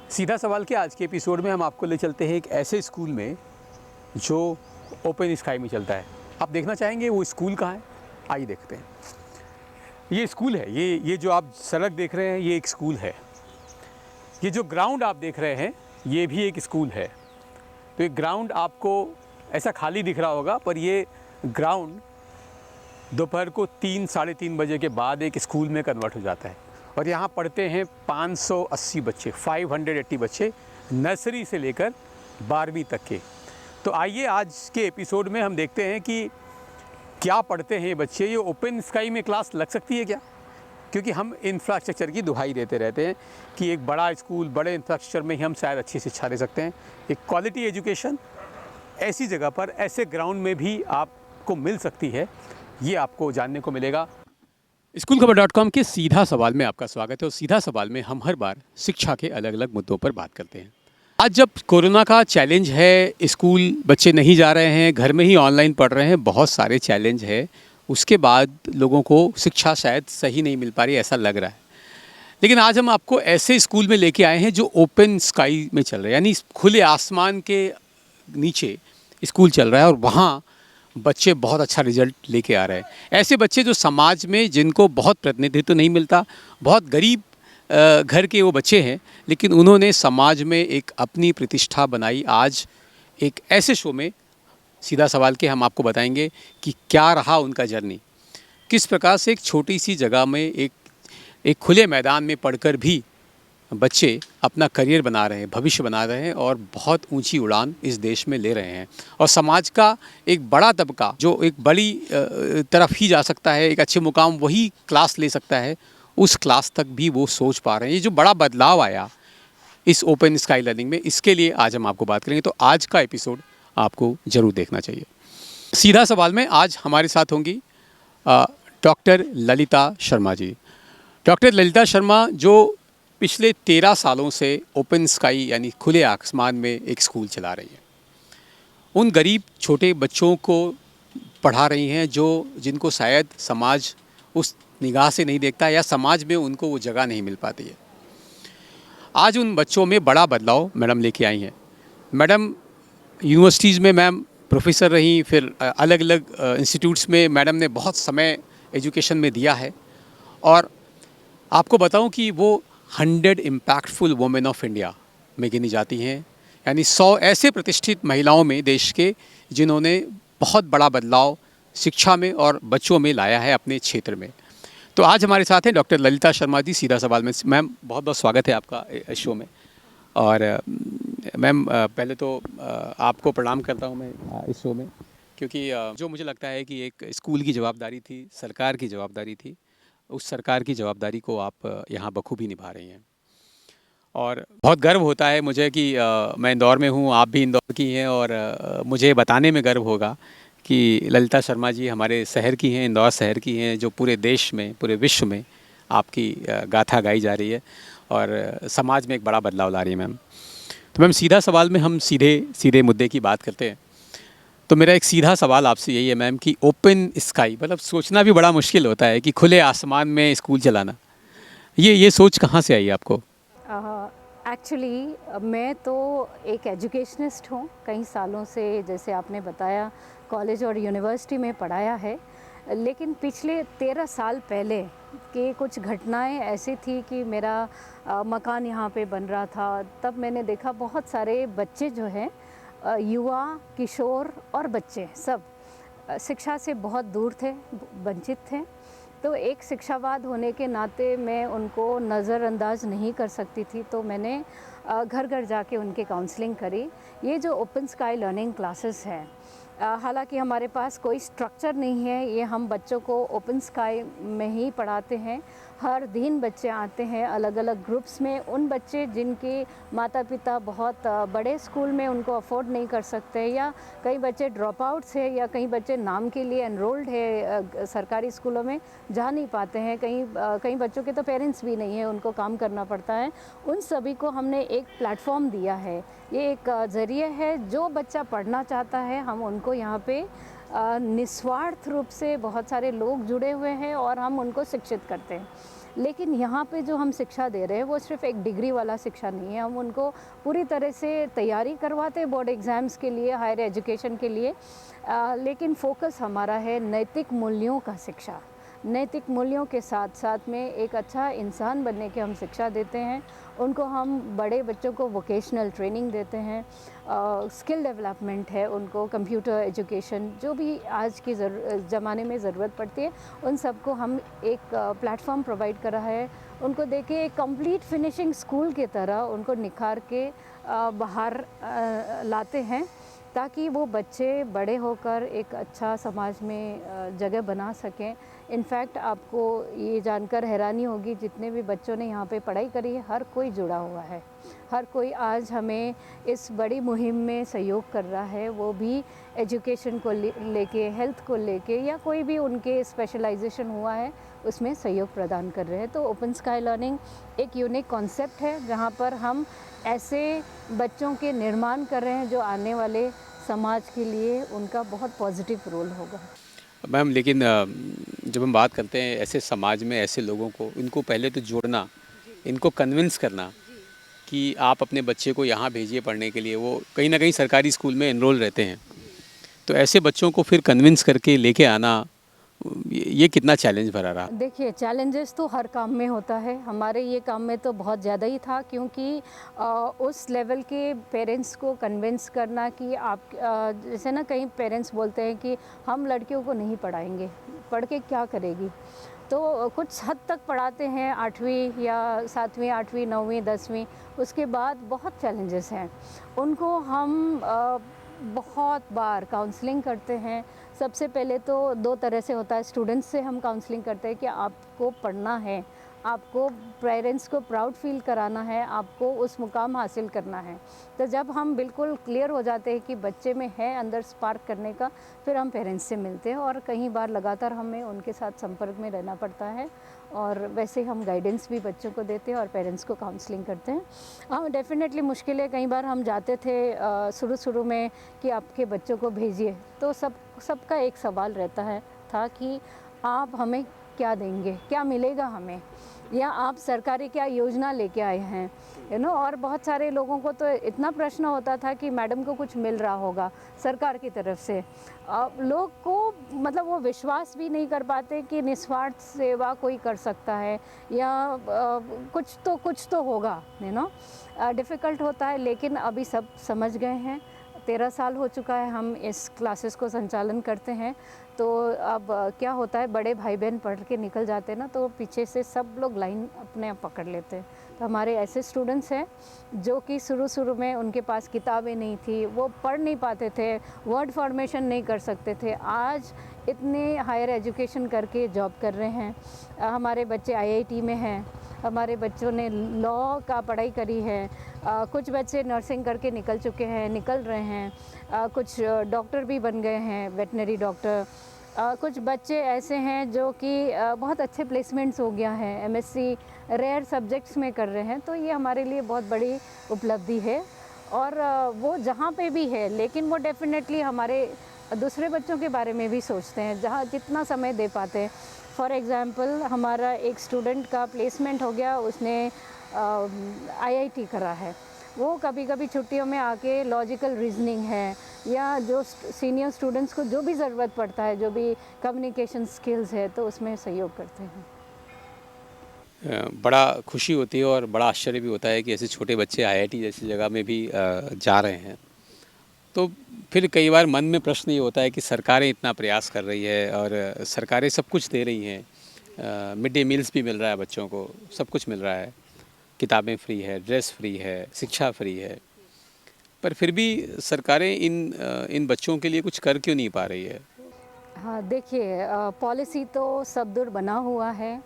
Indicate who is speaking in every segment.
Speaker 1: सीधा सवाल के आज के एपिसोड में हम आपको ले चलते हैं एक ऐसे स्कूल में जो ओपन स्काई में चलता है। आप देखना चाहेंगे वो स्कूल कहाँ है? आइए देखते हैं। ये स्कूल है, ये जो आप सड़क देख रहे हैं ये एक स्कूल है। ये जो ग्राउंड आप देख रहे हैं ये भी एक स्कूल है। तो ये ग्राउंड आपको ऐसा खाली दिख रहा होगा, पर ये ग्राउंड दोपहर को 3-3:30 बजे के बाद एक स्कूल में कन्वर्ट हो जाता है और यहाँ पढ़ते हैं 580 बच्चे, 580 बच्चे, नर्सरी से लेकर 12वीं तक के। तो आइए आज के एपिसोड में हम देखते हैं कि क्या पढ़ते हैं ये बच्चे। ये ओपन स्काई में क्लास लग सकती है क्या? क्योंकि हम इंफ्रास्ट्रक्चर की दुहाई देते रहते हैं कि एक बड़ा स्कूल, बड़े इंफ्रास्ट्रक्चर में ही हम शायद अच्छी शिक्षा दे सकते हैं। एक क्वालिटी एजुकेशन ऐसी जगह पर, ऐसे ग्राउंड में भी आपको मिल सकती है, ये आपको जानने को मिलेगा। स्कूलखबर.com के सीधा सवाल में आपका स्वागत है और सीधा सवाल में हम हर बार शिक्षा के अलग अलग मुद्दों पर बात करते हैं। आज जब कोरोना का चैलेंज है, स्कूल बच्चे नहीं जा रहे हैं, घर में ही ऑनलाइन पढ़ रहे हैं, बहुत सारे चैलेंज है, उसके बाद लोगों को शिक्षा शायद सही नहीं मिल पा रही, ऐसा लग रहा है। लेकिन आज हम आपको ऐसे स्कूल में लेके आए हैं जो ओपन स्काई में चल रहे हैं, यानी खुले आसमान के नीचे स्कूल चल रहा है और वहाँ बच्चे बहुत अच्छा रिजल्ट लेके आ रहे हैं। ऐसे बच्चे जो समाज में, जिनको बहुत प्रतिनिधित्व नहीं मिलता, बहुत गरीब घर के वो बच्चे हैं, लेकिन उन्होंने समाज में एक अपनी प्रतिष्ठा बनाई। आज एक ऐसे शो में सीधा सवाल के हम आपको बताएंगे कि क्या रहा उनका जर्नी, किस प्रकार से एक छोटी सी जगह में एक खुले मैदान में पढ़कर भी बच्चे अपना करियर बना रहे हैं, भविष्य बना रहे हैं और बहुत ऊंची उड़ान इस देश में ले रहे हैं। और समाज का एक बड़ा तबका जो एक बड़ी तरफ ही जा सकता है, एक अच्छे मुकाम वही क्लास ले सकता है, उस क्लास तक भी वो सोच पा रहे हैं। ये जो बड़ा बदलाव आया इस ओपन स्काई लर्निंग में, इसके लिए आज हम आपको बात करेंगे। तो आज का एपिसोड आपको ज़रूर देखना चाहिए। सीधा सवाल में आज हमारे साथ होंगी डॉक्टर ललिता शर्मा जी। डॉक्टर ललिता शर्मा जो पिछले 13 सालों से ओपन स्काई यानी खुले आसमान में एक स्कूल चला रही हैं। उन गरीब छोटे बच्चों को पढ़ा रही हैं जिनको शायद समाज उस निगाह से नहीं देखता या समाज में उनको वो जगह नहीं मिल पाती है। आज उन बच्चों में बड़ा बदलाव मैडम लेके आई हैं। मैडम यूनिवर्सिटीज़ में मैम प्रोफेसर रहीं, फिर अलग अलग इंस्टीट्यूट्स में मैडम ने बहुत समय एजुकेशन में दिया है। और आपको बताऊं कि वो 100 इम्पैक्टफुल वुमेन ऑफ इंडिया में गिनी जाती हैं, यानी 100 ऐसे प्रतिष्ठित महिलाओं में देश के जिन्होंने बहुत बड़ा बदलाव शिक्षा में और बच्चों में लाया है अपने क्षेत्र में। तो आज हमारे साथ हैं डॉक्टर ललिता शर्मा जी सीधा सवाल में। मैम बहुत बहुत स्वागत है आपका इस शो में। और मैम पहले तो आपको प्रणाम करता हूं मैं इस शो में, क्योंकि जो मुझे लगता है कि एक स्कूल की जवाबदारी थी, सरकार की जवाबदारी थी, उस सरकार की जवाबदारी को आप यहाँ बखूबी निभा रही हैं। और बहुत गर्व होता है मुझे कि मैं इंदौर में हूँ, आप भी इंदौर की हैं, और मुझे बताने में गर्व होगा कि ललिता शर्मा जी हमारे शहर की हैं, इंदौर शहर की हैं, जो पूरे देश में, पूरे विश्व में आपकी गाथा गाई जा रही है और समाज में एक बड़ा बदलाव ला रही है मैम। तो मैम सीधा सवाल में हम सीधे मुद्दे की बात करते हैं। तो मेरा एक सीधा सवाल आपसे यही है मैम कि ओपन स्काई, मतलब सोचना भी बड़ा मुश्किल होता है कि खुले आसमान में स्कूल चलाना, ये सोच कहाँ से आई आपको?
Speaker 2: एक्चुअली मैं तो एक एजुकेशनिस्ट हूँ। कई सालों से, जैसे आपने बताया, कॉलेज और यूनिवर्सिटी में पढ़ाया है। लेकिन पिछले 13 साल पहले की कुछ घटनाएं ऐसी थी कि मेरा मकान यहाँ पे बन रहा था। तब मैंने देखा बहुत सारे बच्चे जो हैं, युवा, किशोर और बच्चे सब शिक्षा से बहुत दूर थे, वंचित थे। तो एक शिक्षावाद होने के नाते मैं उनको नज़रअंदाज नहीं कर सकती थी। तो मैंने घर घर जाके उनकी काउंसलिंग करी। ये जो ओपन स्काई लर्निंग क्लासेस है, हालांकि हमारे पास कोई स्ट्रक्चर नहीं है, ये हम बच्चों को ओपन स्काई में ही पढ़ाते हैं। हर दिन बच्चे आते हैं अलग अलग ग्रुप्स में। उन बच्चे जिनके माता पिता बहुत बड़े स्कूल में उनको अफोर्ड नहीं कर सकते, या कई बच्चे ड्रॉप आउट्स है, या कई बच्चे नाम के लिए एनरोल्ड है सरकारी स्कूलों में, जा नहीं पाते हैं। कई बच्चों के तो पेरेंट्स भी नहीं है, उनको काम करना पड़ता है। उन सभी को हमने एक प्लेटफॉर्म दिया है। ये एक ज़रिए है, जो बच्चा पढ़ना चाहता है हम उनको यहाँ पे निस्वार्थ रूप से, बहुत सारे लोग जुड़े हुए हैं और हम उनको शिक्षित करते हैं। लेकिन यहाँ पे जो हम शिक्षा दे रहे हैं वो सिर्फ एक डिग्री वाला शिक्षा नहीं है, हम उनको पूरी तरह से तैयारी करवाते हैं बोर्ड एग्ज़ाम्स के लिए, हायर एजुकेशन के लिए। लेकिन फोकस हमारा है नैतिक मूल्यों का शिक्षा। नैतिक मूल्यों के साथ साथ में एक अच्छा इंसान बनने की हम शिक्षा देते हैं। उनको हम बड़े बच्चों को वोकेशनल ट्रेनिंग देते हैं, स्किल डेवलपमेंट है, उनको कंप्यूटर एजुकेशन जो भी आज की ज़माने में ज़रूरत पड़ती है उन सबको हम एक प्लेटफॉर्म प्रोवाइड करा है। उनको देखिए एक कंप्लीट फिनिशिंग स्कूल की तरह उनको निखार के बाहर लाते हैं, ताकि वो बच्चे बड़े होकर एक अच्छा समाज में जगह बना सकें। इनफैक्ट आपको ये जानकर हैरानी होगी, जितने भी बच्चों ने यहाँ पे पढ़ाई करी है हर कोई जुड़ा हुआ है, हर कोई आज हमें इस बड़ी मुहिम में सहयोग कर रहा है। वो भी एजुकेशन को लेके, हेल्थ को लेके, या कोई भी उनके स्पेशलाइजेशन हुआ है उसमें सहयोग प्रदान कर रहे हैं। तो ओपन स्काई लर्निंग एक यूनिक कॉन्सेप्ट है जहाँ पर हम ऐसे बच्चों के निर्माण कर रहे हैं जो आने वाले समाज के लिए उनका बहुत पॉजिटिव रोल होगा।
Speaker 1: मैम लेकिन जब हम बात करते हैं ऐसे समाज में ऐसे लोगों को, इनको पहले तो जोड़ना, इनको कन्विंस करना कि आप अपने बच्चे को यहाँ भेजिए पढ़ने के लिए, वो कहीं ना कहीं सरकारी स्कूल में एनरोल रहते हैं, तो ऐसे बच्चों को फिर कन्विंस करके लेके आना, ये कितना चैलेंज भरा रहा?
Speaker 2: देखिए, चैलेंजेस तो हर काम में होता है, हमारे ये काम में तो बहुत ज़्यादा ही था, क्योंकि उस लेवल के पेरेंट्स को कन्विंस करना कि आप जैसे ना कई पेरेंट्स बोलते हैं कि हम लड़कियों को नहीं पढ़ाएंगे, पढ़ के क्या करेगी। तो कुछ हद तक पढ़ाते हैं 8वीं या 7वीं 8वीं 9वीं 10वीं, उसके बाद बहुत चैलेंजेस हैं। उनको हम बहुत बार काउंसलिंग करते हैं। सबसे पहले तो 2 तरह से होता है, स्टूडेंट्स से हम काउंसलिंग करते हैं कि आपको पढ़ना है, आपको पेरेंट्स को प्राउड फील कराना है, आपको उस मुकाम हासिल करना है। तो जब हम बिल्कुल क्लियर हो जाते हैं कि बच्चे में है अंदर स्पार्क करने का, फिर हम पेरेंट्स से मिलते हैं और कई बार लगातार हमें उनके साथ संपर्क में रहना पड़ता है, और वैसे हम गाइडेंस भी बच्चों को देते हैं और पेरेंट्स को काउंसलिंग करते हैं। हाँ, डेफ़िनेटली मुश्किलें कई बार हम जाते थे शुरू में कि आपके बच्चों को भेजिए, तो सबका एक सवाल रहता है था कि आप हमें क्या देंगे, क्या मिलेगा हमें, या आप सरकारी क्या योजना लेके आए हैं, और बहुत सारे लोगों को तो इतना प्रश्न होता था कि मैडम को कुछ मिल रहा होगा सरकार की तरफ से। लोग को मतलब वो विश्वास भी नहीं कर पाते कि निस्वार्थ सेवा कोई कर सकता है, या कुछ तो होगा, डिफ़िकल्ट होता है। लेकिन अभी सब समझ गए हैं। 13 साल हो चुका है हम इस क्लासेस को संचालन करते हैं। तो अब क्या होता है, बड़े भाई बहन पढ़ के निकल जाते हैं ना, तो पीछे से सब लोग लाइन अपने आप पकड़ लेते हैं। तो हमारे ऐसे स्टूडेंट्स हैं जो कि शुरू में उनके पास किताबें नहीं थी, वो पढ़ नहीं पाते थे, वर्ड फॉर्मेशन नहीं कर सकते थे, आज इतने हायर एजुकेशन करके जॉब कर रहे हैं। हमारे बच्चे आईआईटी में हैं, हमारे बच्चों ने लॉ का पढ़ाई करी है, कुछ बच्चे नर्सिंग करके निकल रहे हैं, कुछ डॉक्टर भी बन गए हैं, वेटनरी डॉक्टर। कुछ बच्चे ऐसे हैं जो कि बहुत अच्छे प्लेसमेंट्स हो गया है, एमएससी रेयर सब्जेक्ट्स में कर रहे हैं। तो ये हमारे लिए बहुत बड़ी उपलब्धि है, और वो जहाँ पे भी है, लेकिन वो डेफ़िनेटली हमारे दूसरे बच्चों के बारे में भी सोचते हैं, जहाँ जितना समय दे पाते हैं। फॉर एग्ज़ाम्पल, हमारा एक स्टूडेंट का प्लेसमेंट हो गया, उसने आईआईटी करा है। वो कभी छुट्टियों में आके लॉजिकल रीजनिंग है, या जो सीनियर स्टूडेंट्स को जो भी ज़रूरत पड़ता है, जो भी कम्युनिकेशन स्किल्स है, तो उसमें सहयोग करते हैं।
Speaker 1: बड़ा खुशी होती है और बड़ा आश्चर्य भी होता है कि ऐसे छोटे बच्चे आईआईटी जैसी जगह में भी जा रहे हैं। तो फिर कई बार मन में प्रश्न ये होता है कि सरकारें इतना प्रयास कर रही है और सरकारें सब कुछ दे रही हैं, मिड डे मील्स भी मिल रहा है बच्चों को, सब कुछ मिल रहा है, किताबें फ्री है, ड्रेस फ्री है, शिक्षा फ्री है, पर फिर भी सरकारें इन बच्चों के लिए कुछ कर क्यों नहीं पा रही है?
Speaker 2: हाँ, देखिए, पॉलिसी तो सब दूर बना हुआ है।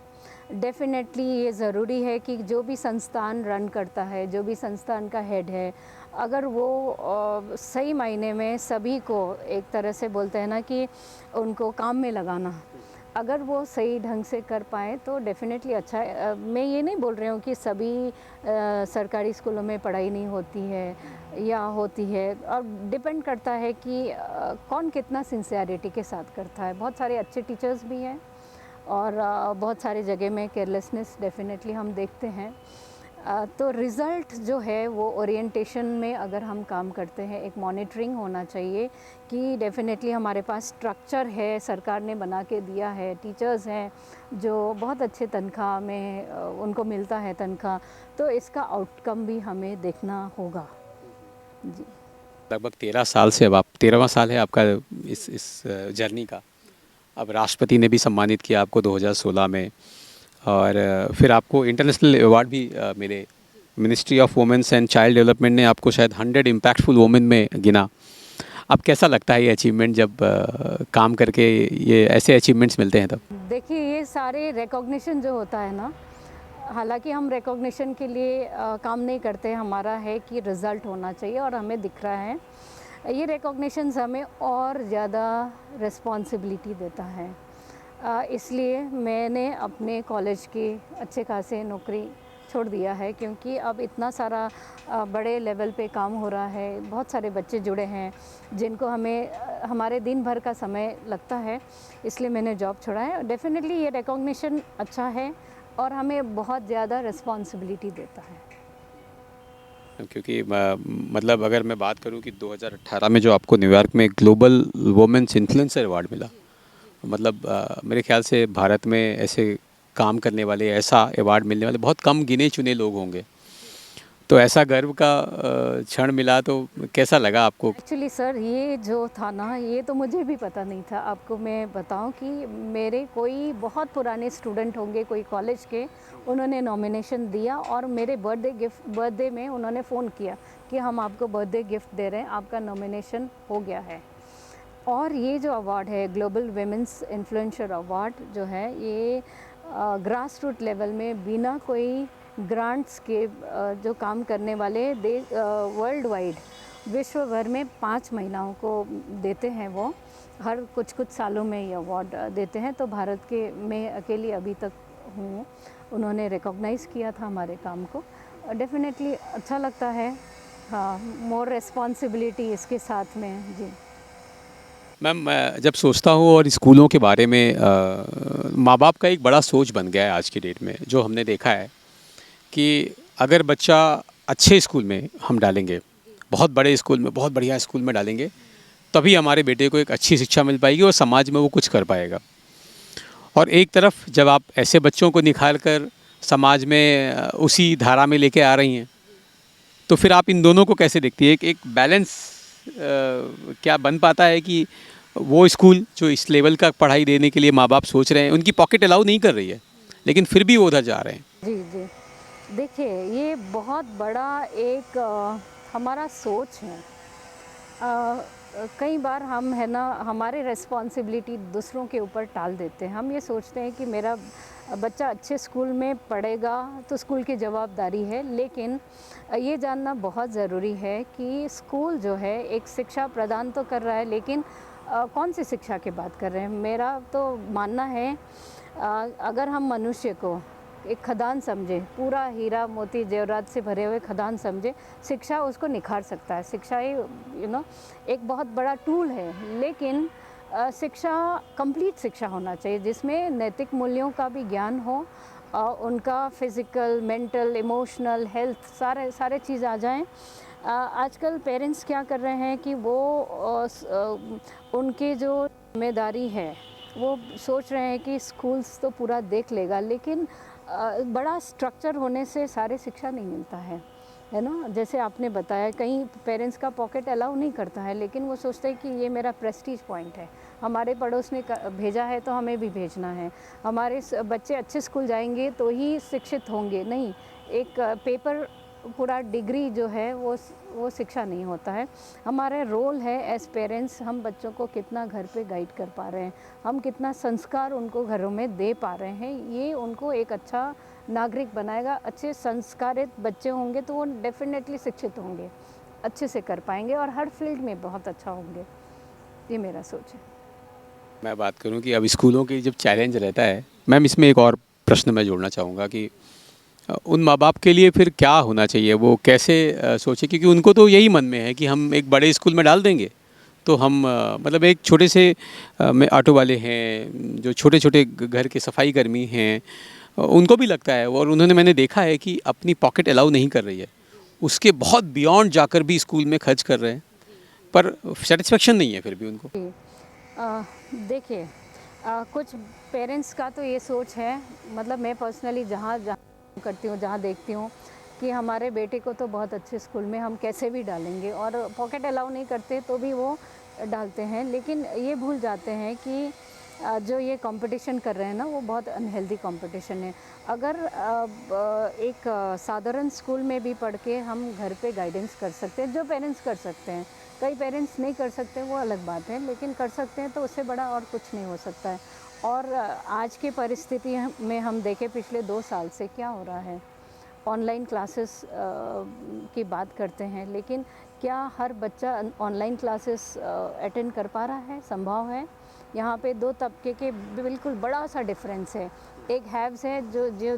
Speaker 2: डेफ़िनेटली ये ज़रूरी है कि जो भी संस्थान रन करता है, जो भी संस्थान का हेड है, अगर वो सही मायने में सभी को, एक तरह से बोलते हैं ना कि उनको काम में लगाना, अगर वो सही ढंग से कर पाएँ तो डेफ़िनेटली अच्छा है। मैं ये नहीं बोल रही हूँ कि सभी सरकारी स्कूलों में पढ़ाई नहीं होती है या होती है, और डिपेंड करता है कि कौन कितना सिंसियरिटी के साथ करता है। बहुत सारे अच्छे टीचर्स भी हैं, और बहुत सारी जगह में केयरलेसनेस डेफिनेटली हम देखते हैं। तो रिज़ल्ट जो है वो ओरिएंटेशन में अगर हम काम करते हैं, एक मॉनिटरिंग होना चाहिए कि डेफिनेटली हमारे पास स्ट्रक्चर है, सरकार ने बना के दिया है, टीचर्स हैं जो बहुत अच्छे तनख्वाह में उनको मिलता है तनख्वाह, तो इसका आउटकम भी हमें देखना होगा। जी।
Speaker 1: लगभग 13 साल से, अब आप 13वां साल है आपका इस जर्नी का। अब राष्ट्रपति ने भी सम्मानित किया आपको 2016 में, और फिर आपको इंटरनेशनल अवार्ड भी मिले। Ministry of women's and child development ने आपको शायद 100 इम्पैक्टफुल वुमेन में गिना। अब कैसा लगता है ये अचीवमेंट, जब काम करके ये ऐसे अचीवमेंट्स मिलते हैं तब?
Speaker 2: देखिए, ये सारे रिकॉग्निशन जो होता है ना, हालांकि हम रिकॉग्निशन के लिए काम नहीं करते, हमारा है कि रिज़ल्ट होना चाहिए और हमें दिख रहा है। ये रिकॉग्निशंस हमें और ज़्यादा रिस्पॉन्सिबिलिटी देता है। इसलिए मैंने अपने कॉलेज की अच्छे खासे नौकरी छोड़ दिया है, क्योंकि अब इतना सारा बड़े लेवल पे काम हो रहा है, बहुत सारे बच्चे जुड़े हैं जिनको हमारे दिन भर का समय लगता है, इसलिए मैंने जॉब छोड़ा है। डेफिनेटली ये रिकॉग्निशन अच्छा है और हमें बहुत ज़्यादा रिस्पॉन्सिबिलिटी देता है।
Speaker 1: क्योंकि मतलब अगर मैं बात करूं कि 2018 में जो आपको न्यूयॉर्क में ग्लोबल वुमेन्स इन्फ्लुएंसर अवार्ड मिला, मतलब मेरे ख्याल से भारत में ऐसे काम करने वाले, ऐसा अवार्ड मिलने वाले बहुत कम गिने चुने लोग होंगे। तो ऐसा गर्व का क्षण मिला तो कैसा लगा आपको?
Speaker 2: एक्चुअली सर, ये जो था ना, ये तो मुझे भी पता नहीं था। आपको मैं बताऊं कि मेरे कोई बहुत पुराने स्टूडेंट होंगे कोई कॉलेज के, उन्होंने नॉमिनेशन दिया और मेरे बर्थडे में उन्होंने फ़ोन किया कि हम आपको बर्थडे गिफ्ट दे रहे हैं, आपका नॉमिनेशन हो गया है। और ये जो अवार्ड है, ग्लोबल वुमेन्स इन्फ्लुएंसर अवार्ड जो है, ये ग्रास रूट लेवल में बिना कोई ग्रांट्स के जो काम करने वाले वर्ल्ड वाइड विश्व भर में 5 महिलाओं को देते हैं। वो हर कुछ सालों में ये अवार्ड देते हैं। तो भारत के मैं अकेली अभी तक हूँ, उन्होंने रिकॉग्नाइज़ किया था हमारे काम को। डेफिनेटली अच्छा लगता है। हाँ, मोर रिस्पॉन्सिबिलिटी इसके साथ में। जी।
Speaker 1: मैम, मैं जब सोचता हूँ और स्कूलों के बारे में, माँ बाप का एक बड़ा सोच बन गया है आज की डेट में, जो हमने देखा है कि अगर बच्चा अच्छे स्कूल में हम डालेंगे, बहुत बड़े स्कूल में, बहुत बढ़िया स्कूल में डालेंगे, तभी हमारे बेटे को एक अच्छी शिक्षा मिल पाएगी और समाज में वो कुछ कर पाएगा। और एक तरफ जब आप ऐसे बच्चों को निखार कर समाज में उसी धारा में लेके आ रही हैं, तो फिर आप इन दोनों को कैसे देखती है? एक बैलेंस क्या बन पाता है कि वो स्कूल जो इस लेवल का पढ़ाई देने के लिए माँ बाप सोच रहे हैं, उनकी पॉकेट अलाउ नहीं कर रही है, लेकिन फिर भी वो उधर जा रहे हैं?
Speaker 2: जी, जी। देखिए, ये बहुत बड़ा एक हमारा सोच है। कई बार हम है ना, हमारे रिस्पॉन्सिबिलिटी दूसरों के ऊपर टाल देते हैं। हम ये सोचते हैं कि मेरा बच्चा अच्छे स्कूल में पढ़ेगा तो स्कूल की जवाबदारी है, लेकिन ये जानना बहुत ज़रूरी है कि स्कूल जो है एक शिक्षा प्रदान तो कर रहा है, लेकिन कौन सी शिक्षा की बात कर रहे हैं? मेरा तो मानना है, अगर हम मनुष्य को एक खदान समझे, पूरा हीरा मोती जेवरात से भरे हुए खदान समझे, शिक्षा उसको निखार सकता है। शिक्षा ही एक बहुत बड़ा टूल है, लेकिन शिक्षा कंप्लीट शिक्षा होना चाहिए जिसमें नैतिक मूल्यों का भी ज्ञान हो, उनका फिज़िकल, मेंटल, इमोशनल, हेल्थ सारे चीज़ आ जाएं। आजकल पेरेंट्स क्या कर रहे हैं कि वो उनकी जो जिम्मेदारी है, वो सोच रहे हैं कि स्कूल्स तो पूरा देख लेगा, लेकिन बड़ा स्ट्रक्चर होने से सारे शिक्षा नहीं मिलता है ना। जैसे आपने बताया, कई पेरेंट्स का पॉकेट अलाउ नहीं करता है, लेकिन वो सोचते हैं कि ये मेरा प्रेस्टीज पॉइंट है, हमारे पड़ोस ने भेजा है तो हमें भी भेजना है, हमारे बच्चे अच्छे स्कूल जाएंगे तो ही शिक्षित होंगे। नहीं, एक पेपर पूरा डिग्री जो है वो शिक्षा नहीं होता है। हमारा रोल है एज पेरेंट्स, हम बच्चों को कितना घर पे गाइड कर पा रहे हैं, हम कितना संस्कार उनको घरों में दे पा रहे हैं, ये उनको एक अच्छा नागरिक बनाएगा। अच्छे संस्कारित बच्चे होंगे तो वो डेफिनेटली शिक्षित होंगे, अच्छे से कर पाएंगे और हर फील्ड में बहुत अच्छा होंगे। ये मेरा सोच है।
Speaker 1: मैं बात करूं कि अब स्कूलों की जब चैलेंज रहता है, मैम इसमें एक और प्रश्न मैं जोड़ना चाहूँगा कि उन माँ बाप के लिए फिर क्या होना चाहिए, वो कैसे सोचे? क्योंकि उनको तो यही मन में है कि हम एक बड़े स्कूल में डाल देंगे तो हम मतलब एक छोटे से में ऑटो वाले हैं, जो छोटे छोटे घर के सफाई कर्मी हैं, उनको भी लगता है, और उन्होंने मैंने देखा है कि अपनी पॉकेट अलाउ नहीं कर रही है, उसके बहुत बियॉन्ड जाकर भी स्कूल में खर्च कर रहे हैं, पर सेटिस्फेक्शन नहीं है फिर भी उनको।
Speaker 2: अ, देखिए, कुछ पेरेंट्स का तो ये सोच है, मतलब मैं पर्सनली जहाँ जहाँ करती हूँ, जहाँ देखती हूँ कि हमारे बेटे को तो बहुत अच्छे स्कूल में हम कैसे भी डालेंगे, और पॉकेट अलाउ नहीं करते तो भी वो डालते हैं, लेकिन ये भूल जाते हैं कि जो ये कंपटीशन कर रहे हैं ना, वो बहुत अनहेल्दी कंपटीशन है। अगर एक साधारण स्कूल में भी पढ़ के हम घर पे गाइडेंस कर सकते हैं, जो पेरेंट्स कर सकते हैं। कई पेरेंट्स नहीं कर सकते, वो अलग बात है, लेकिन कर सकते हैं तो उससे बड़ा और कुछ नहीं हो सकता है। और आज की परिस्थिति में हम देखें पिछले 2 साल से क्या हो रहा है, ऑनलाइन क्लासेस की बात करते हैं, लेकिन क्या हर बच्चा ऑनलाइन क्लासेस अटेंड कर पा रहा है? संभव है? यहाँ पे 2 तबके के बिल्कुल बड़ा सा डिफरेंस है। एक हैव्स है,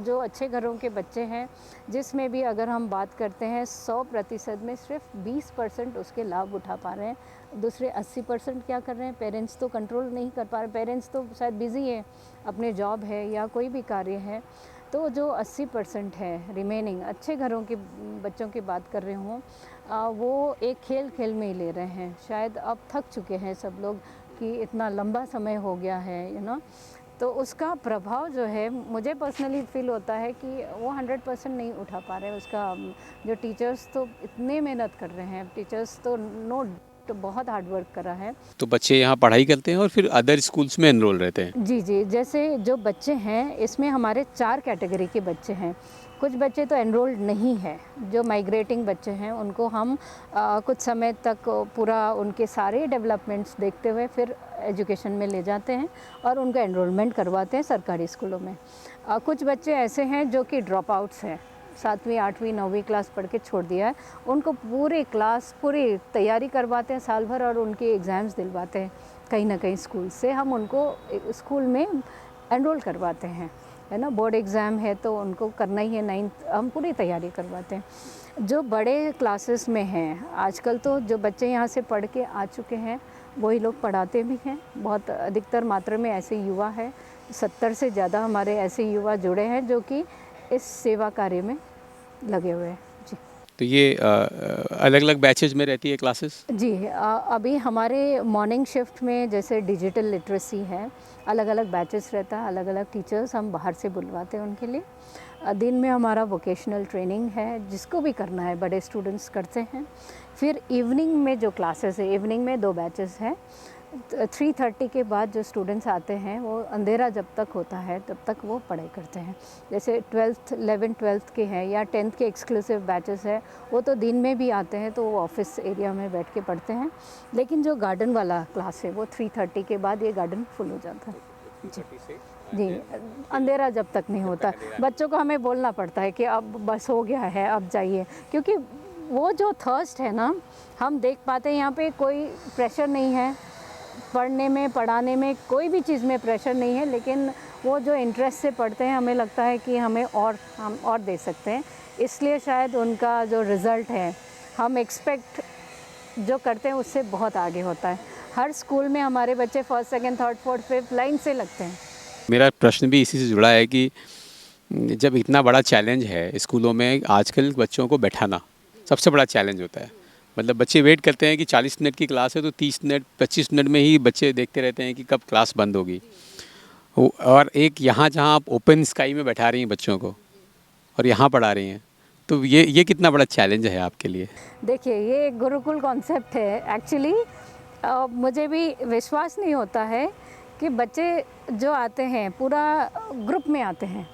Speaker 2: जो अच्छे घरों के बच्चे हैं, जिसमें भी अगर हम बात करते हैं 100% में सिर्फ 20% उसके लाभ उठा पा रहे हैं। दूसरे 80% क्या कर रहे हैं? पेरेंट्स तो कंट्रोल नहीं कर पा रहे, पेरेंट्स तो शायद बिज़ी है, अपने जॉब है या कोई भी कार्य है। तो जो 80% है रिमेनिंग अच्छे घरों के बच्चों की बात कर रही हूँ, वो एक खेल खेल में ही ले रहे हैं। शायद अब थक चुके हैं सब लोग कि इतना लंबा समय हो गया है, तो उसका प्रभाव जो है, मुझे पर्सनली फील होता है कि वो 100% नहीं उठा पा रहे हैं उसका। जो टीचर्स तो इतने मेहनत कर रहे हैं, टीचर्स तो तो बहुत हार्ड वर्क कर रहा है।
Speaker 1: तो बच्चे यहाँ पढ़ाई करते हैं और फिर अदर स्कूल्स में एनरोल रहते हैं।
Speaker 2: जी, जी। जैसे जो बच्चे हैं, इसमें हमारे 4 कैटेगरी के बच्चे हैं। कुछ बच्चे तो एनरोल्ड नहीं हैं, जो माइग्रेटिंग बच्चे हैं, उनको हम कुछ समय तक पूरा उनके सारे डेवलपमेंट्स देखते हुए फिर एजुकेशन में ले जाते हैं और उनका एनरोलमेंट करवाते हैं सरकारी स्कूलों में। कुछ बच्चे ऐसे हैं जो कि ड्रॉप आउट्स हैं, 7वीं, 8वीं, 9वीं क्लास पढ़ के छोड़ दिया है। उनको पूरी तैयारी करवाते हैं साल भर, और उनके एग्ज़ाम्स दिलवाते हैं कहीं ना कहीं स्कूल से। हम उनको स्कूल में एनरोल करवाते हैं, है ना। बोर्ड एग्ज़ाम है तो उनको करना ही है, 9th हम पूरी तैयारी करवाते हैं। जो बड़े क्लासेस में हैं आजकल, तो जो बच्चे यहाँ से पढ़ के आ चुके हैं वही लोग पढ़ाते भी हैं। बहुत अधिकतर मात्रा में ऐसे युवा है, 70 से ज़्यादा हमारे ऐसे युवा जुड़े हैं जो कि इस सेवा कार्य में लगे हुए हैं। जी।
Speaker 1: तो ये अलग अलग बैचेज में रहती है क्लासेस?
Speaker 2: जी, अभी हमारे मॉर्निंग शिफ्ट में जैसे डिजिटल लिटरेसी है, अलग अलग बैचेस रहता है, अलग अलग टीचर्स हम बाहर से बुलवाते हैं उनके लिए। दिन में हमारा वोकेशनल ट्रेनिंग है, जिसको भी करना है बड़े स्टूडेंट्स करते हैं। फिर इवनिंग में जो क्लासेस है, इवनिंग में 2 बैचेस हैं। 3:30 के बाद जो स्टूडेंट्स आते हैं, वो अंधेरा जब तक होता है तब तक वो पढ़ाई करते हैं। जैसे 11th के हैं या 10th के एक्सक्लूसिव बैचेस है, वो तो दिन में भी आते हैं, तो वो ऑफिस एरिया में बैठ के पढ़ते हैं। लेकिन जो गार्डन वाला क्लास है, वो 3:30 के बाद ये गार्डन फुल हो जाता है। जी, जी। अंधेरा जब तक नहीं होता, बच्चों को हमें बोलना पड़ता है कि अब बस हो गया है, अब जाइए, क्योंकि वो जो थर्स्ट है ना, हम देख पाते हैं यहाँ पे कोई प्रेशर नहीं है पढ़ने में, पढ़ाने में कोई भी चीज़ में प्रेशर नहीं है, लेकिन वो जो इंटरेस्ट से पढ़ते हैं, हमें लगता है कि हम और दे सकते हैं, इसलिए शायद उनका जो रिज़ल्ट है, हम एक्सपेक्ट जो करते हैं उससे बहुत आगे होता है। हर स्कूल में हमारे बच्चे 1st, 2nd, 3rd, 4th, 5th line से लगते हैं।
Speaker 1: मेरा प्रश्न भी इसी से जुड़ा है कि जब इतना बड़ा चैलेंज है स्कूलों में, आजकल बच्चों को बैठाना सबसे बड़ा चैलेंज होता है। मतलब बच्चे वेट करते हैं कि 40 मिनट की क्लास है तो 30 मिनट 25 मिनट में ही बच्चे देखते रहते हैं कि कब क्लास बंद होगी। और एक यहाँ जहाँ आप ओपन स्काई में बैठा रही हैं बच्चों को और यहाँ पढ़ा रही हैं, तो ये कितना बड़ा चैलेंज है आपके लिए?
Speaker 2: देखिए, ये एक गुरुकुल कॉन्सेप्ट है एक्चुअली। मुझे भी विश्वास नहीं होता है कि बच्चे जो आते हैं पूरा ग्रुप में आते हैं,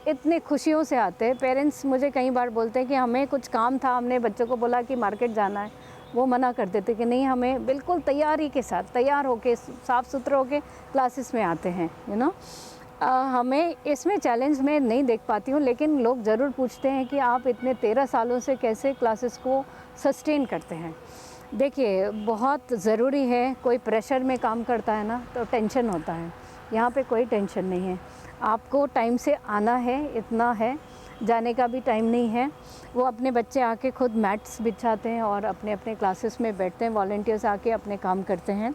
Speaker 2: इतनी खुशियों से आते हैं। पेरेंट्स मुझे कई बार बोलते हैं कि हमें कुछ काम था, हमने बच्चों को बोला कि मार्केट जाना है, वो मना कर देते कि नहीं, हमें बिल्कुल तैयारी के साथ तैयार होके साफ़ सुथरे होके क्लासेस में आते हैं, हमें इसमें चैलेंज मैं नहीं देख पाती हूँ, लेकिन लोग ज़रूर पूछते हैं कि आप इतने 13 सालों से कैसे क्लासेस को सस्टेन करते हैं। देखिए, बहुत ज़रूरी है, कोई प्रेशर में काम करता है ना तो टेंशन होता है, यहाँ पे कोई टेंशन नहीं है। आपको टाइम से आना है, इतना है। जाने का भी टाइम नहीं है। वो अपने बच्चे आके खुद मैट्स बिछाते हैं और अपने अपने क्लासेस में बैठते हैं, वॉलंटियर्स आके अपने काम करते हैं।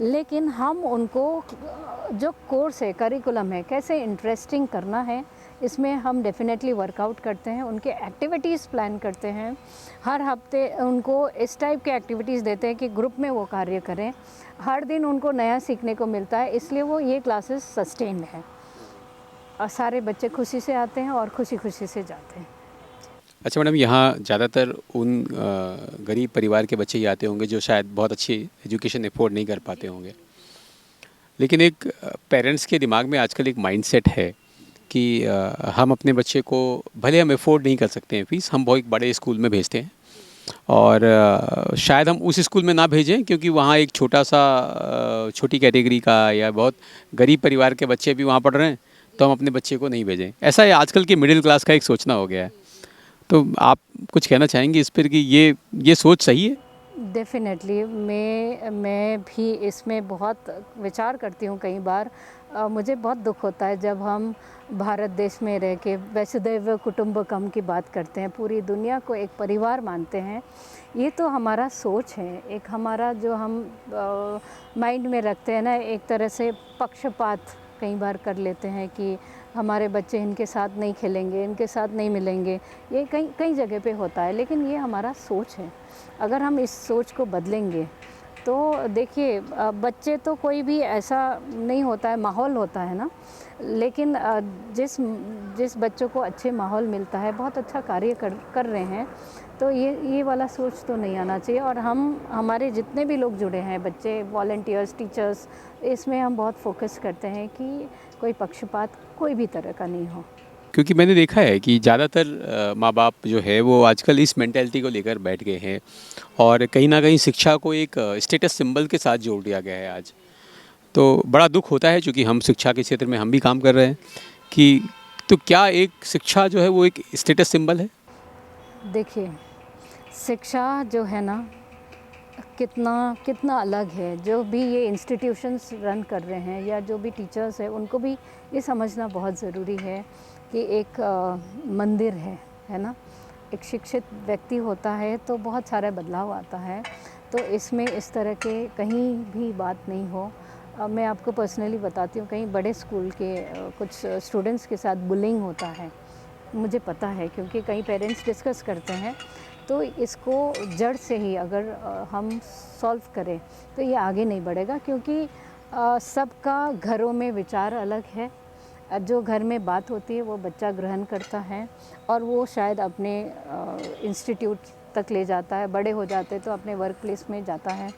Speaker 2: लेकिन हम उनको जो कोर्स है, करिकुलम है, कैसे इंटरेस्टिंग करना है, इसमें हम डेफिनेटली वर्कआउट करते हैं। उनके एक्टिविटीज़ प्लान करते हैं। हर हफ्ते उनको इस टाइप के एक्टिविटीज़ देते हैं कि ग्रुप में वो कार्य करें। हर दिन उनको नया सीखने को मिलता है, इसलिए वो ये क्लासेस सस्टेन्ड है और सारे बच्चे खुशी से आते हैं और खुशी खुशी से जाते हैं।
Speaker 1: अच्छा मैडम, यहाँ ज़्यादातर उन गरीब परिवार के बच्चे ही आते होंगे जो शायद बहुत अच्छी एजुकेशन अफोर्ड नहीं कर पाते होंगे, लेकिन एक पेरेंट्स के दिमाग में आजकल एक माइंडसेट है कि हम अपने बच्चे को भले हम अफोर्ड नहीं कर सकते हैं फीस, हम बहुत एक बड़े स्कूल में भेजते हैं और शायद हम उस स्कूल में ना भेजें क्योंकि वहाँ एक छोटा सा छोटी कैटेगरी का या बहुत गरीब परिवार के बच्चे भी वहाँ पढ़ रहे हैं, तो हम अपने बच्चे को नहीं भेजें। ऐसा है आजकल के मिडिल क्लास का एक सोचना हो गया है। तो आप कुछ कहना चाहेंगे इस पर कि ये सोच सही है?
Speaker 2: डेफ़िनेटली मैं भी इसमें बहुत विचार करती हूँ कई बार। मुझे बहुत दुख होता है जब हम भारत देश में रह के वसुधैव कुटुंबकम की बात करते हैं, पूरी दुनिया को एक परिवार मानते हैं। ये तो हमारा सोच है, एक हमारा जो हम माइंड में रखते हैं ना, एक तरह से पक्षपात कई बार कर लेते हैं कि हमारे बच्चे इनके साथ नहीं खेलेंगे, इनके साथ नहीं मिलेंगे। ये कई कई जगह पे होता है, लेकिन ये हमारा सोच है। अगर हम इस सोच को बदलेंगे तो देखिए, बच्चे तो कोई भी ऐसा नहीं होता है, माहौल होता है ना। लेकिन जिस जिस बच्चों को अच्छे माहौल मिलता है, बहुत अच्छा कार्य कर रहे हैं, तो ये वाला सोच तो नहीं आना चाहिए। और हमारे जितने भी लोग जुड़े हैं, बच्चे, वॉलंटियर्स, टीचर्स, इसमें हम बहुत फोकस करते हैं कि कोई पक्षपात कोई भी तरह का नहीं हो।
Speaker 1: क्योंकि मैंने देखा है कि ज़्यादातर माँ बाप जो है वो आजकल इस मेंटेलिटी को लेकर बैठ गए हैं और कहीं ना कहीं शिक्षा को एक स्टेटस सिंबल के साथ जोड़ दिया गया है आज। तो बड़ा दुख होता है, क्योंकि हम शिक्षा के क्षेत्र में हम भी काम कर रहे हैं कि तो क्या एक शिक्षा जो है वो एक स्टेटस सिंबल है?
Speaker 2: देखिए, शिक्षा जो है ना, कितना कितना अलग है। जो भी ये इंस्टीट्यूशंस रन कर रहे हैं या जो भी टीचर्स हैं, उनको भी ये समझना बहुत ज़रूरी है कि एक मंदिर है ना। एक शिक्षित व्यक्ति होता है तो बहुत सारा बदलाव आता है। तो इसमें इस तरह के कहीं भी बात नहीं हो। मैं आपको पर्सनली बताती हूँ, कहीं बड़े स्कूल के कुछ स्टूडेंट्स के साथ बुलिंग होता है, मुझे पता है, क्योंकि कई पेरेंट्स डिस्कस करते हैं। तो इसको जड़ से ही अगर हम सॉल्व करें तो ये आगे नहीं बढ़ेगा, क्योंकि सबका घरों में विचार अलग है। जो घर में बात होती है वो बच्चा ग्रहण करता है और वो शायद अपने इंस्टीट्यूट तक ले जाता है, बड़े हो जाते तो अपने वर्क प्लेस में जाता है।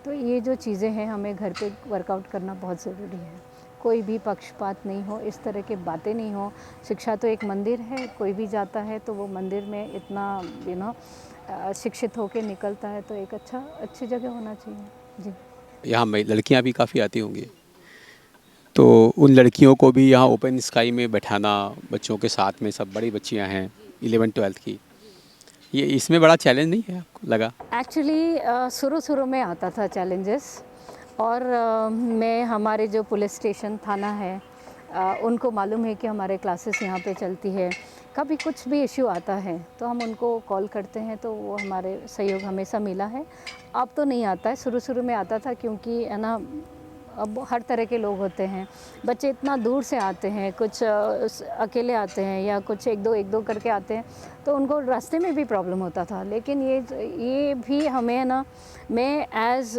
Speaker 2: तो ये जो चीज़ें हैं, हमें घर पे वर्कआउट करना बहुत ज़रूरी है। कोई भी पक्षपात नहीं हो, इस तरह की बातें नहीं हो। शिक्षा तो एक मंदिर है, कोई भी जाता है तो वो मंदिर में इतना शिक्षित होकर निकलता है, तो एक अच्छी जगह होना चाहिए। जी।
Speaker 1: यहाँ लड़कियाँ भी काफ़ी आती होंगी, तो उन लड़कियों को भी यहाँ ओपन स्काई में बैठाना, बच्चों के साथ में, सब बड़ी बच्चियाँ हैं 11th-12th की, ये इसमें बड़ा चैलेंज नहीं है आपको लगा?
Speaker 2: एक्चुअली शुरू में आता था चैलेंजेस। और मैं, हमारे जो पुलिस स्टेशन थाना है, उनको मालूम है कि हमारे क्लासेस यहाँ पे चलती है। कभी कुछ भी इश्यू आता है तो हम उनको कॉल करते हैं, तो वो हमारे सहयोग हमेशा मिला है। अब तो नहीं आता है, शुरू में आता था, क्योंकि है ना, अब हर तरह के लोग होते हैं। बच्चे इतना दूर से आते हैं, कुछ अकेले आते हैं या कुछ एक दो करके आते हैं, तो उनको रास्ते में भी प्रॉब्लम होता था। लेकिन ये भी हमें ना, मैं एज़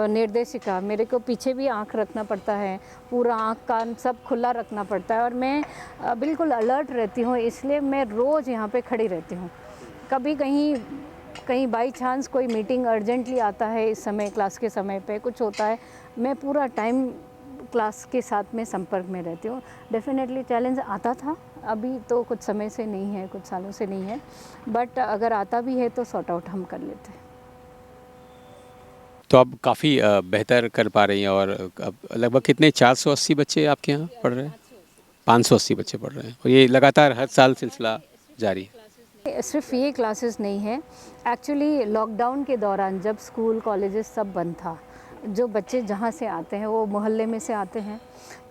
Speaker 2: निर्देशिका, मेरे को पीछे भी आँख रखना पड़ता है, पूरा आँख कान सब खुला रखना पड़ता है और मैं बिल्कुल अलर्ट रहती हूँ। इसलिए मैं रोज़ यहाँ पे खड़ी रहती हूँ। कभी कहीं बाई चांस कोई मीटिंग अर्जेंटली आता है, इस समय क्लास के समय पे कुछ होता है, मैं पूरा टाइम क्लास के साथ में संपर्क में रहती हूँ। डेफ़िनेटली चैलेंज आता था, अभी तो कुछ समय से नहीं है, कुछ सालों से नहीं है, बट अगर आता भी है तो सॉर्ट आउट हम कर लेते हैं।
Speaker 1: तो अब काफ़ी बेहतर कर पा रही हैं और अब लगभग कितने 480 बच्चे आपके यहाँ पढ़ रहे हैं? 580 बच्चे पढ़ रहे हैं और ये लगातार हर साल सिलसिला जारी है।
Speaker 2: सिर्फ ये क्लासेस नहीं है, एक्चुअली लॉकडाउन के दौरान जब स्कूल कॉलेजेस सब बंद था, जो बच्चे जहाँ से आते हैं वो मोहल्ले में से आते हैं,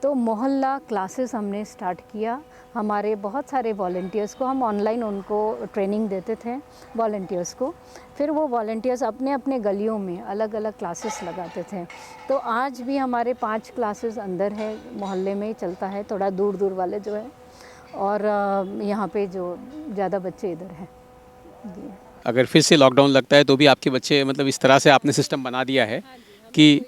Speaker 2: तो मोहल्ला क्लासेस हमने स्टार्ट किया। हमारे बहुत सारे वॉलंटियर्स को हम ऑनलाइन उनको ट्रेनिंग देते थे, वॉलंटियर्स को। फिर वो वॉलंटियर्स अपने अपने गलियों में अलग अलग क्लासेस लगाते थे। तो आज भी हमारे 5 क्लासेस अंदर है, मोहल्ले में ही चलता है, थोड़ा दूर दूर वाले जो है, और यहाँ पे जो ज़्यादा बच्चे इधर हैं जी।
Speaker 3: अगर फिर से लॉकडाउन लगता है तो भी आपके बच्चे मतलब इस तरह से आपने सिस्टम बना दिया है कि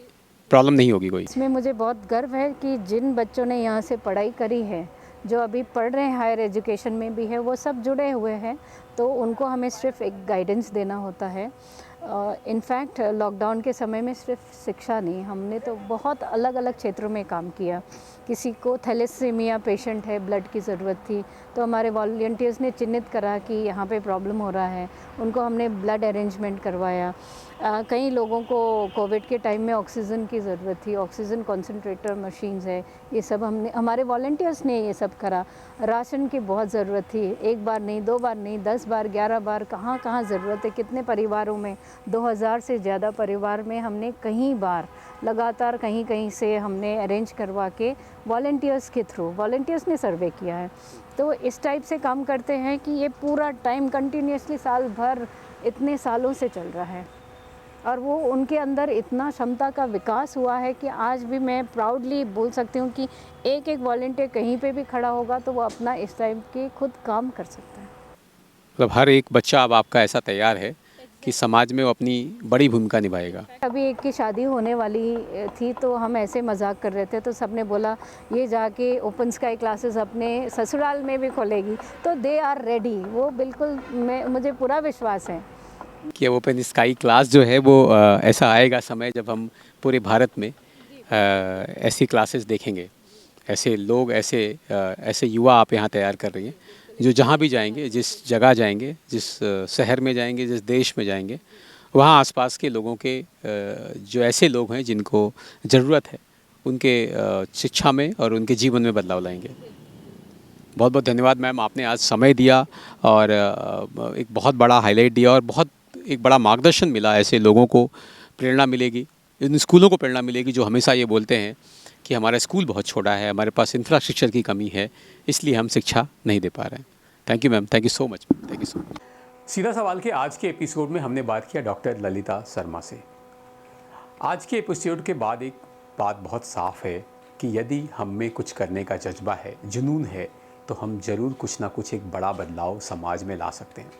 Speaker 3: प्रॉब्लम नहीं होगी कोई।
Speaker 2: इसमें मुझे बहुत गर्व है कि जिन बच्चों ने यहाँ से पढ़ाई करी है, जो अभी पढ़ रहे हैं, हायर एजुकेशन में भी है, वो सब जुड़े हुए हैं। तो उनको हमें सिर्फ एक गाइडेंस देना होता है। इनफैक्ट लॉकडाउन के समय में सिर्फ शिक्षा नहीं, हमने तो बहुत अलग अलग क्षेत्रों में काम किया। किसी को थैलेसीमिया पेशेंट है, ब्लड की ज़रूरत थी, तो हमारे वॉलंटियर्स ने चिन्हित करा कि यहाँ पे प्रॉब्लम हो रहा है, उनको हमने ब्लड अरेंजमेंट करवाया। कई लोगों को कोविड के टाइम में ऑक्सीजन की ज़रूरत थी, ऑक्सीजन कंसंट्रेटर मशीन्स है, ये सब हमारे वॉलंटियर्स ने ये सब करा। राशन की बहुत ज़रूरत थी, 1 बार नहीं, 2 बार नहीं, 10 बार, 11 बार, कहाँ कहाँ ज़रूरत है, कितने परिवारों में, 2000 से ज़्यादा परिवार में हमने कई बार लगातार कहीं कहीं से हमने अरेंज करवा के वॉलंटियर्स के थ्रू, वॉलंटियर्स ने सर्वे किया है। तो इस टाइप से काम करते हैं कि ये पूरा टाइम कंटिन्यूसली साल भर इतने सालों से चल रहा है, और वो उनके अंदर इतना क्षमता का विकास हुआ है कि आज भी मैं प्राउडली बोल सकती हूँ कि एक एक वॉलंटियर कहीं पे भी खड़ा होगा तो वो अपना इस टाइप के खुद काम कर सकता है।
Speaker 3: मतलब हर एक बच्चा अब आपका ऐसा तैयार है कि समाज में वो अपनी बड़ी भूमिका निभाएगा।
Speaker 2: अभी एक की शादी होने वाली थी, तो हम ऐसे मजाक कर रहे थे, तो सबने बोला ये जाके ओपन स्काई क्लासेस अपने ससुराल में भी खोलेगी, तो दे आर रेडी। वो बिल्कुल, मुझे पूरा विश्वास है
Speaker 3: कि ओपन स्काई क्लास जो है वो ऐसा आएगा समय जब हम पूरे भारत में ऐसी क्लासेस देखेंगे। ऐसे लोग, ऐसे युवा आप यहाँ तैयार कर रही हैं जो जहाँ भी जाएंगे, जिस जगह जाएंगे, जिस शहर में जाएंगे, जिस देश में जाएंगे, वहाँ आसपास के लोगों के जो ऐसे लोग हैं जिनको ज़रूरत है, उनके शिक्षा में और उनके जीवन में बदलाव लाएंगे। बहुत बहुत धन्यवाद मैम, आपने आज समय दिया और एक बहुत बड़ा हाईलाइट दिया और बहुत एक बड़ा मार्गदर्शन मिला। ऐसे लोगों को प्रेरणा मिलेगी, इन स्कूलों को प्रेरणा मिलेगी जो हमेशा ये बोलते हैं कि हमारा स्कूल बहुत छोटा है, हमारे पास इंफ्रास्ट्रक्चर की कमी है, इसलिए हम शिक्षा नहीं दे पा रहे हैं। Thank you ma'am, thank you so much, thank you so much.
Speaker 1: सीधा सवाल के आज के एपिसोड में हमने बात किया डॉक्टर ललिता शर्मा से। आज के एपिसोड के बाद एक बात बहुत साफ है कि यदि हम में कुछ करने का जज्बा है, जुनून है, तो हम ज़रूर कुछ ना कुछ एक बड़ा बदलाव समाज में ला सकते हैं।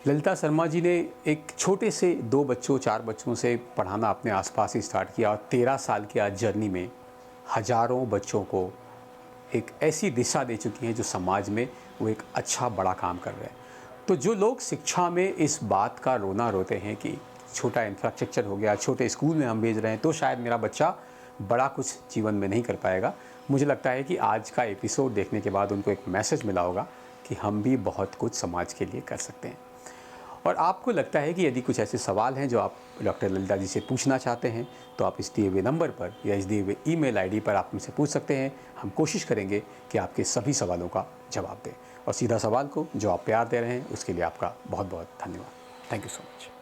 Speaker 1: ललिता शर्मा जी ने एक छोटे से 2 बच्चों 4 बच्चों से पढ़ाना अपने आसपास ही स्टार्ट किया और 13 साल की आज जर्नी में हज़ारों बच्चों को एक ऐसी दिशा दे चुकी हैं जो समाज में वो एक अच्छा बड़ा काम कर रहे हैं। तो जो लोग शिक्षा में इस बात का रोना रोते हैं कि छोटा इंफ्रास्ट्रक्चर हो गया, छोटे स्कूल में हम भेज रहे हैं तो शायद मेरा बच्चा बड़ा कुछ जीवन में नहीं कर पाएगा, मुझे लगता है कि आज का एपिसोड देखने के बाद उनको एक मैसेज मिला होगा कि हम भी बहुत कुछ समाज के लिए कर सकते हैं। और आपको लगता है कि यदि कुछ ऐसे सवाल हैं जो आप डॉक्टर ललिता जी से पूछना चाहते हैं, तो आप इस दिए हुए नंबर पर या इस दिए हुए ईमेल आईडी पर आप मुझसे पूछ सकते हैं। हम कोशिश करेंगे कि आपके सभी सवालों का जवाब दें। और सीधा सवाल को जो आप प्यार दे रहे हैं उसके लिए आपका बहुत बहुत धन्यवाद। Thank you so much.